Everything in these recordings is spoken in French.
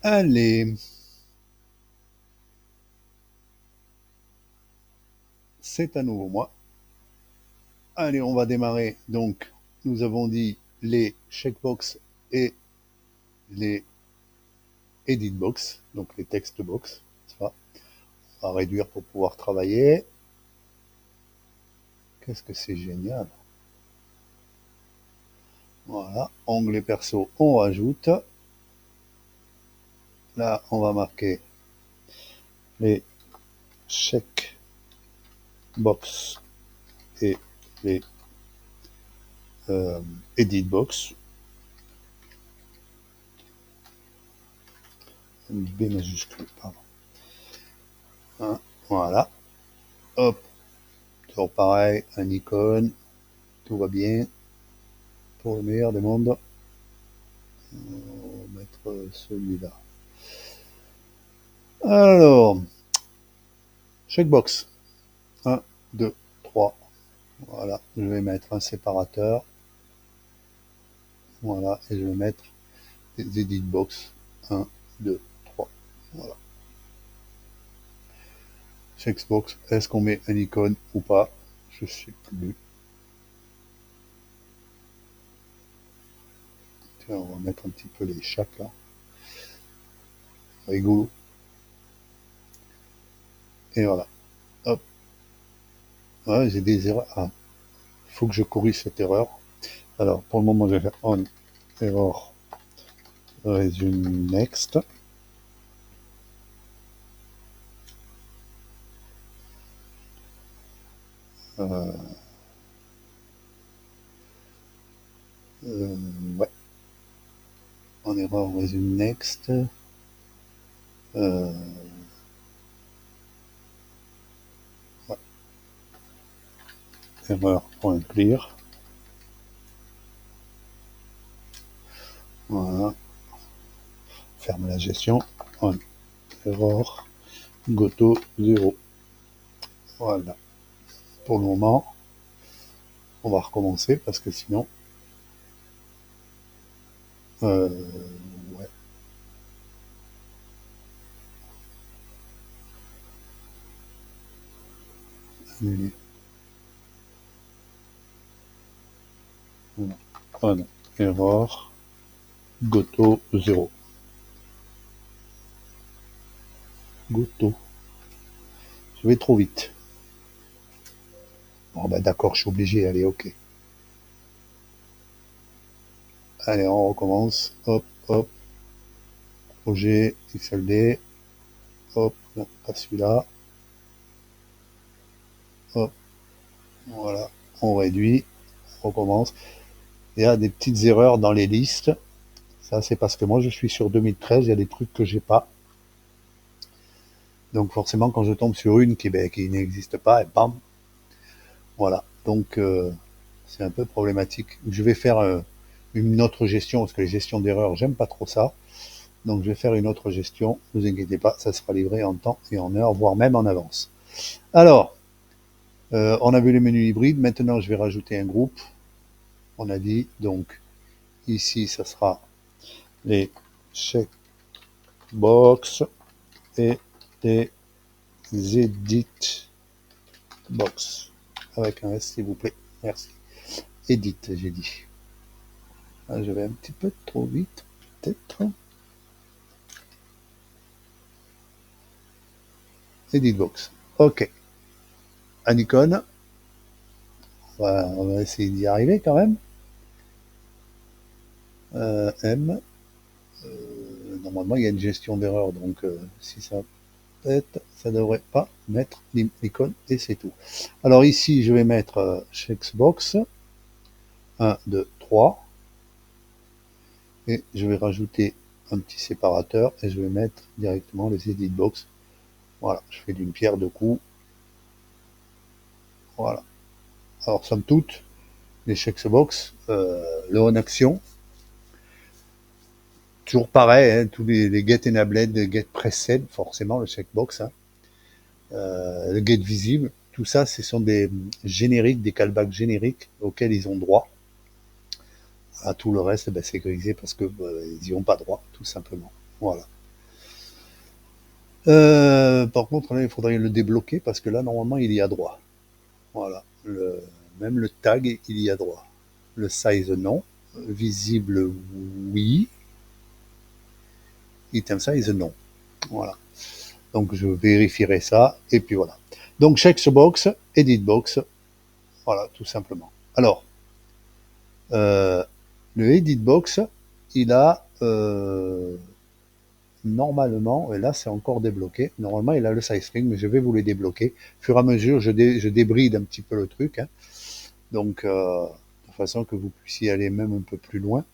Allez, c'est à nouveau moi. Allez, on va démarrer. Donc, nous avons dit les checkbox et les edit box, donc les text box. Ça, on va réduire pour pouvoir travailler. Qu'est-ce que c'est génial. Voilà, onglet perso, on rajoute. Là, on va marquer les checkbox et les edit box. B majuscule, pardon. Hein, voilà. Hop. Toujours pareil, un icône. Tout va bien. Pour le meilleur des mondes. On va mettre celui-là. Alors, checkbox. 1, 2, 3. Voilà. Je vais mettre un séparateur. Voilà. Et je vais mettre des edit box. 1, 2, 3. Voilà. Checkbox, est-ce qu'on met un icône ou pas? Je sais plus. Tiens, on va mettre un petit peu les chaps là. Rigolo. Et voilà. Hop. Ouais, j'ai des erreurs. Ah, il faut que je corrige cette erreur. Alors, pour le moment, je vais faire on error resume next. Euh, ouais. On error resume next. Ouais. Erreur.clear. Voilà. Ferme la gestion. On error goto 0. Voilà. Pour le moment, on va recommencer parce que sinon, ouais. Annuler. Voilà. On error goto 0. Goto. Je vais trop vite. Bon, bah d'accord, je suis obligé. Allez, ok. Allez, on recommence. Hop, hop. Projet XLD. Hop, non, pas celui-là. Hop, voilà. On réduit. On recommence. Il y a des petites erreurs dans les listes. Ça, c'est parce que moi, je suis sur 2013. Il y a des trucs que j'ai pas. Donc, forcément, quand je tombe sur une qui n'existe pas, et bam. Voilà. Donc, c'est un peu problématique. Je vais faire une autre gestion, parce que les gestions d'erreurs, j'aime pas trop ça. Donc je vais faire une autre gestion, ne vous inquiétez pas, ça sera livré en temps et en heure, voire même en avance. Alors, on a vu les menus hybrides, maintenant je vais rajouter un groupe. On a dit, donc, ici, ça sera les checkbox et les edit box. Avec un S, s'il vous plaît. Merci. Edit, j'ai dit. Ah, je vais un petit peu trop vite, peut-être. Edit box. OK. Un icône. On va essayer d'y arriver quand même. M. Normalement, il y a une gestion d'erreur, donc si ça pète, ça devrait pas mettre l'icône et c'est tout. Alors ici, je vais mettre checkbox 1, 2, 3 et je vais rajouter un petit séparateur et je vais mettre directement les edit box. Voilà, je fais d'une pierre deux coups. Voilà. Alors, somme toute, les checkbox, le on action, toujours pareil, hein, tous les get enabled, les get preset, forcément, le checkbox, hein, le get visible, tout ça, ce sont des génériques, des callbacks génériques auxquels ils ont droit. À tout le reste, c'est grisé parce que ils n'y ont pas droit, tout simplement. Voilà. Par contre, là, il faudrait le débloquer parce que là, normalement, il y a droit. Voilà. Même le tag, il y a droit. Le size, non. Visible, oui. Item size, non. Voilà. Donc, je vérifierai ça. Et puis voilà. Donc, checkbox, edit box. Voilà, tout simplement. Alors, euh, le edit box, il a normalement, et là c'est encore débloqué, normalement il a le size string, mais je vais vous les débloquer. Au fur et à mesure, je débride un petit peu le truc, hein. Donc de façon que vous puissiez aller même un peu plus loin.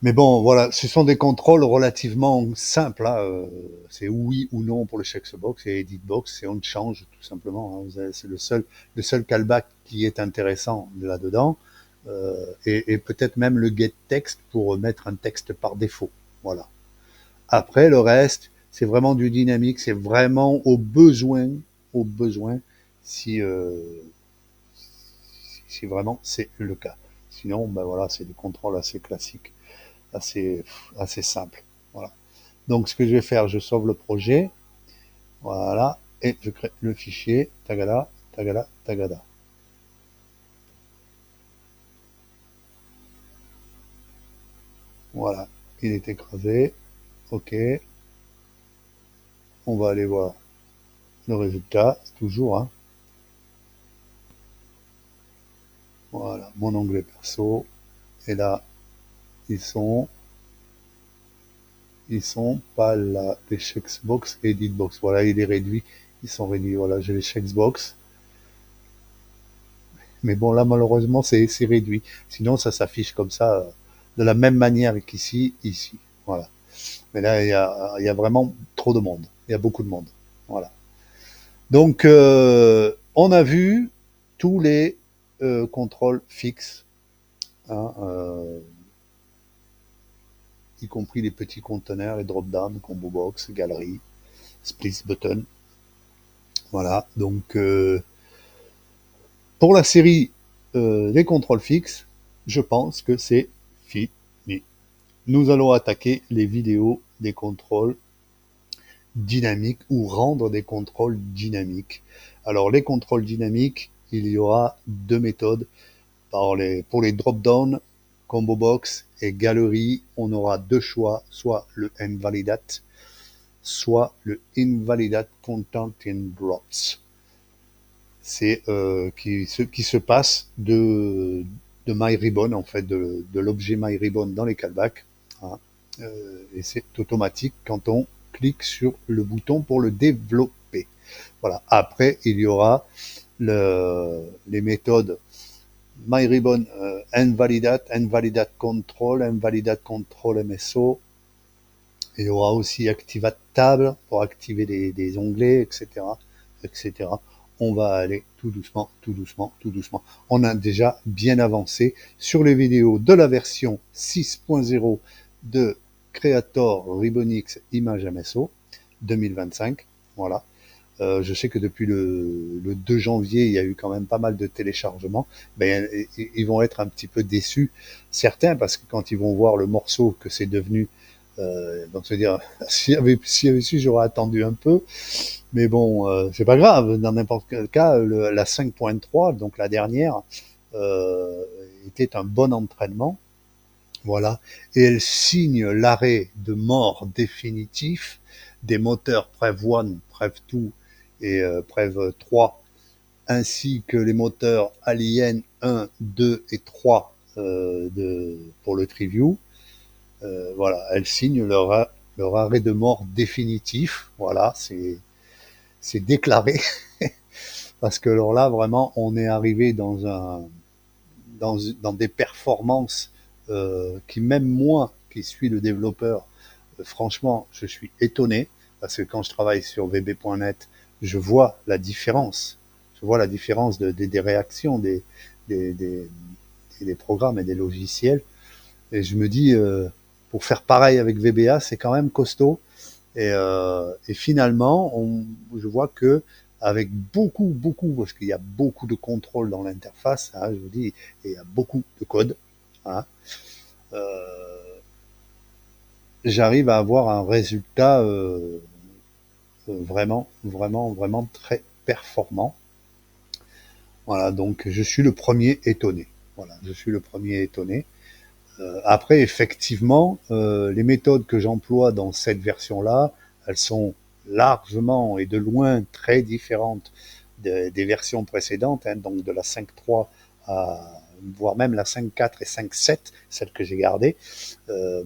Mais bon, voilà, ce sont des contrôles relativement simples, hein. C'est oui ou non pour le checkbox et edit box, et on change tout simplement, hein. C'est le seul callback qui est intéressant là-dedans, et peut-être même le get text pour mettre un texte par défaut. Voilà. Après, le reste, c'est vraiment du dynamique, c'est vraiment au besoin, si, si vraiment c'est le cas. Sinon, ben voilà, c'est des contrôles assez classiques, assez, assez simples. Voilà. Donc, ce que je vais faire, je sauve le projet, voilà, et je crée le fichier, tagada, tagada, tagada. Voilà, il est écrasé, ok, on va aller voir le résultat, toujours, hein. Voilà, mon onglet perso, et là, ils sont ils sont pas là, les checkbox et editbox. Voilà, il est réduit, ils sont réduits. Voilà, j'ai les checkbox. Mais bon, là, malheureusement, c'est réduit. Sinon, ça s'affiche comme ça, de la même manière qu'ici, ici. Voilà. Mais là, il y a vraiment trop de monde. Il y a beaucoup de monde. Voilà. Donc, on a vu tous les contrôles fixes, hein, y compris les petits conteneurs, les drop-down, combo box, galerie, split button. Voilà. Donc, pour la série des contrôles fixes, je pense que c'est fini. Nous allons attaquer les vidéos des contrôles dynamiques ou rendre des contrôles dynamiques. Alors les contrôles dynamiques, il y aura deux méthodes. Pour les drop-down, combo box et galerie, on aura deux choix, soit le invalidate, soit le invalidate content in drops. C'est qui se passe de MyRibbon, en fait, de l'objet MyRibbon dans les callbacks, hein. Et c'est automatique quand on clique sur le bouton pour le développer. Voilà. Après, il y aura les méthodes MyRibbon invalidate, invalidate control, invalidate control MSO. Il y aura aussi activate table pour activer des onglets, etc., etc. On va aller tout doucement, tout doucement, tout doucement. On a déjà bien avancé sur les vidéos de la version 6.0 de Creator Ribbonix Image MSO 2025. Voilà. Je sais que depuis le 2 janvier, il y a eu quand même pas mal de téléchargements. Ben, ils vont être un petit peu déçus, certains, parce que quand ils vont voir le morceau que c'est devenu, donc se dire, s'il y avait su, j'aurais attendu un peu. Mais bon, c'est pas grave. Dans n'importe quel cas, la 5.3, donc la dernière, euh, était un bon entraînement. Voilà. Et elle signe l'arrêt de mort définitif des moteurs Prev 1, Prev 2 et Prev 3, ainsi que les moteurs Alien 1, 2 et 3 pour le Triview. Voilà, elles signent leur arrêt de mort définitif. Voilà, c'est déclaré. Parce que alors là, vraiment, on est arrivé dans des performances qui, même moi, qui suis le développeur, franchement, je suis étonné. Parce que quand je travaille sur vb.net, je vois la différence. Je vois la différence des réactions des, des, des programmes et des logiciels. Et je me dis, pour faire pareil avec VBA, c'est quand même costaud. Et finalement, je vois que avec beaucoup, parce qu'il y a beaucoup de contrôle dans l'interface, hein, je vous dis, et il y a beaucoup de code, hein, euh, j'arrive à avoir un résultat vraiment très performant. Voilà, donc je suis le premier étonné. Voilà, je suis le premier étonné. Après, effectivement, les méthodes que j'emploie dans cette version-là, elles sont largement et de loin très différentes des versions précédentes, hein, donc de la 5.3 à voire même la 5.4 et 5.7, celles que j'ai gardées,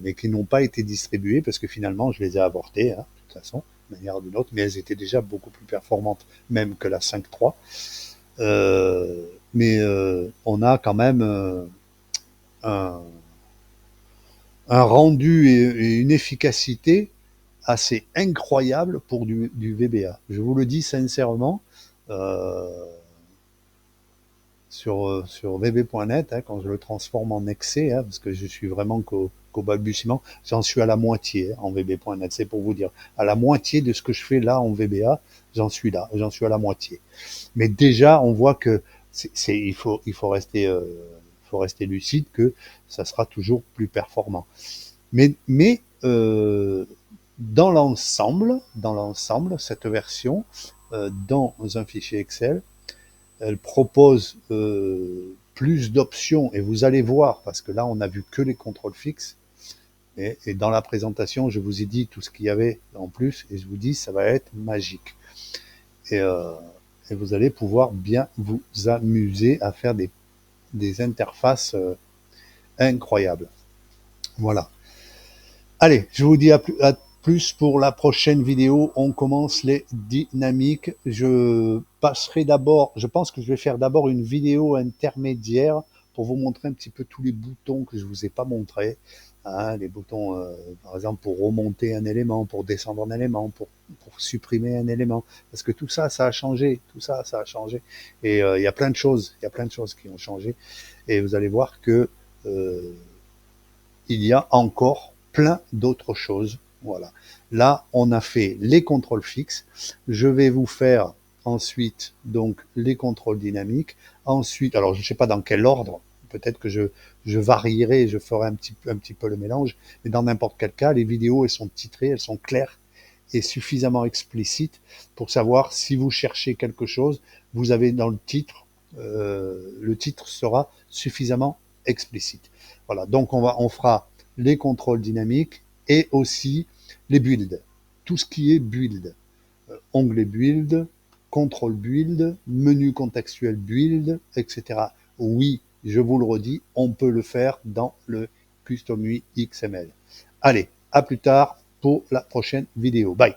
mais qui n'ont pas été distribuées parce que finalement je les ai avortées, hein, de toute façon, de manière ou d'une autre, mais elles étaient déjà beaucoup plus performantes même que la 5.3. Mais on a quand même un, un rendu et une efficacité assez incroyable pour du VBA. Je vous le dis sincèrement, euh, sur vb.net, hein, quand je le transforme en excès, hein, parce que je suis vraiment qu'au balbutiement, j'en suis à la moitié, hein, en vb.net, c'est pour vous dire. À la moitié de ce que je fais là en VBA, j'en suis là, j'en suis à la moitié. Mais déjà, on voit que il faut rester lucide que ça sera toujours plus performant. Mais dans l'ensemble, cette version, dans un fichier Excel, elle propose plus d'options et vous allez voir, parce que là, on n'a vu que les contrôles fixes. Et dans la présentation, je vous ai dit tout ce qu'il y avait en plus et je vous dis, ça va être magique. Et, euh, et vous allez pouvoir bien vous amuser à faire des interfaces incroyables. Voilà. Allez, je vous dis à plus pour la prochaine vidéo. On commence les dynamiques. Je pense que je vais faire d'abord une vidéo intermédiaire pour vous montrer un petit peu tous les boutons que je vous ai pas montrés. Hein, les boutons, par exemple, pour remonter un élément, pour descendre un élément, pour supprimer un élément. Parce que tout ça, ça a changé. Tout ça, ça a changé. Et il y a plein de choses. Il y a plein de choses qui ont changé. Et vous allez voir que euh, il y a encore plein d'autres choses. Voilà. Là, on a fait les contrôles fixes. Je vais vous faire ensuite donc les contrôles dynamiques. Ensuite, alors je ne sais pas dans quel ordre. Peut-être que je varierai, je ferai un petit peu le mélange. Mais dans n'importe quel cas, les vidéos, elles sont titrées, elles sont claires et suffisamment explicites pour savoir si vous cherchez quelque chose. Vous avez dans le titre sera suffisamment explicite. Voilà, donc on fera les contrôles dynamiques et aussi les builds. Tout ce qui est build. Onglet build, contrôle build, menu contextuel build, etc. Oui, je vous le redis, on peut le faire dans le Custom UI XML. Allez, à plus tard pour la prochaine vidéo. Bye.